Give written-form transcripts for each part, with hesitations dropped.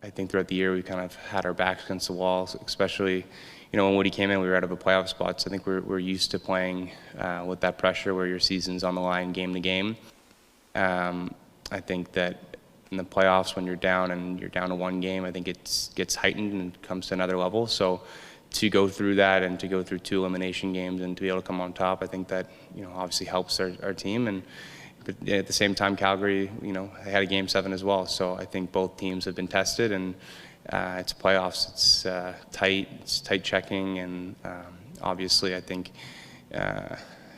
I think throughout the year we kind of had our backs against the wall, especially, when Woody came in, we were out of a playoff spot. So I think we're used to playing with that pressure where your season's on the line game to game. I think that in the playoffs, when you're down and you're down to one game, I think it gets heightened and comes to another level. So to go through that and to go through 2 elimination games and to be able to come on top, I think that, obviously helps our team. But at the same time, Calgary, they had a Game 7 as well. So I think both teams have been tested, and it's playoffs. It's tight checking, and obviously I think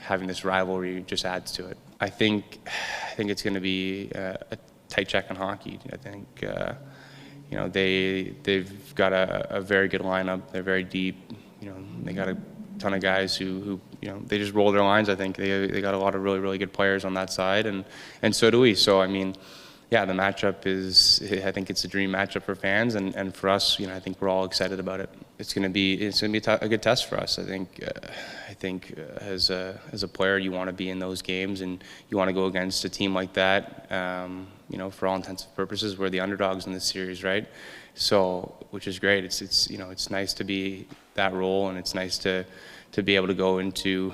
having this rivalry just adds to it. I think it's going to be a tight check on hockey. I think they've got a very good lineup. They're very deep. They got a ton of guys who they just roll their lines. I think they got a lot of really, really good players on that side, and so do we. So I mean, yeah, the matchup I think it's a dream matchup for fans, and for us, I think we're all excited about it. It's going to be a good test for us. I think as a player, you want to be in those games, and you want to go against a team like that. For all intents and purposes, we're the underdogs in this series, right? So, which is great. It's nice to be that role, and it's nice to be able to go into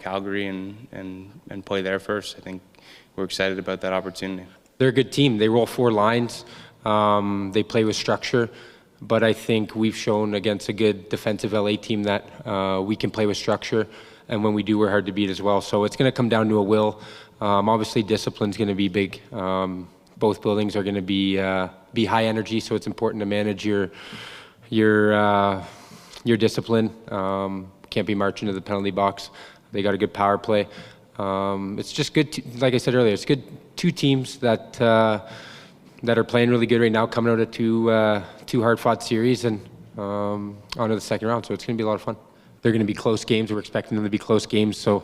Calgary and play there first. I think we're excited about that opportunity. They're a good team. They roll 4 lines. They play with structure. But I think we've shown against a good defensive LA team that we can play with structure. And when we do, we're hard to beat as well. So it's going to come down to a will. Obviously, discipline's going to be big. Both buildings are going to be high energy, so it's important to manage your discipline. Can't be marching to the penalty box. They got a good power play. It's just good, like I said earlier, it's good 2 teams that are playing really good right now, coming out of 2 hard-fought series and onto the second round. So it's going to be a lot of fun. They're going to be close games. We're expecting them to be close games. So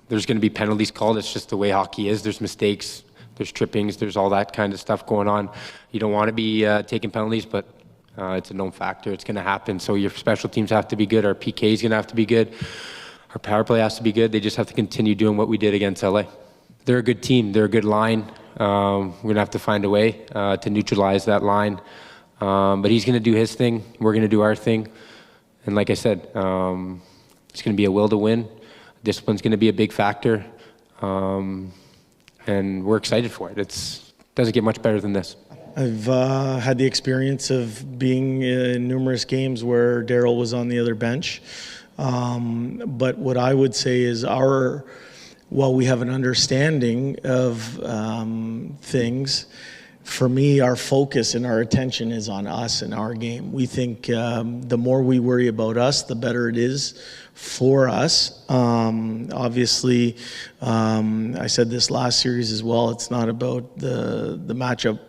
there's going to be penalties called. It's just the way hockey is. There's mistakes. There's trippings. There's all that kind of stuff going on. You don't want to be taking penalties, but it's a known factor. It's going to happen. So your special teams have to be good. Our PK is going to have to be good. Our power play has to be good. They just have to continue doing what we did against LA. They're a good team. They're a good line. We're going to have to find a way to neutralize that line. But he's going to do his thing. We're going to do our thing. And like I said, it's going to be a will to win. Discipline's going to be a big factor. And we're excited for it. It doesn't get much better than this. I've had the experience of being in numerous games where Darryl was on the other bench. But what I would say is while we have an understanding of things, for me, our focus and our attention is on us and our game. We think the more we worry about us, the better it is for us. Obviously, I said this last series as well, it's not about the matchup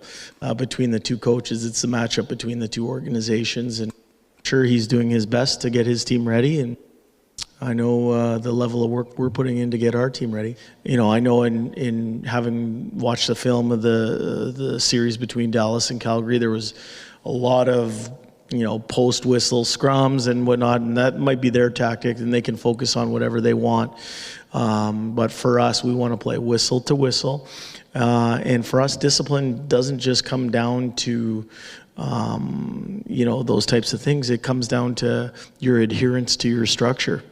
between the 2 coaches, it's the matchup between the 2 organizations. And I'm sure he's doing his best to get his team ready, and I know the level of work we're putting in to get our team ready. I know in having watched the film of the series between Dallas and Calgary, there was a lot of post-whistle scrums and whatnot, and that might be their tactic, and they can focus on whatever they want. But for us, we want to play whistle to whistle. And for us, discipline doesn't just come down to those types of things. It comes down to your adherence to your structure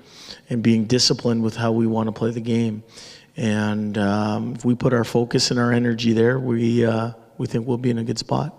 and being disciplined with how we want to play the game. And if we put our focus and our energy there, we think we'll be in a good spot.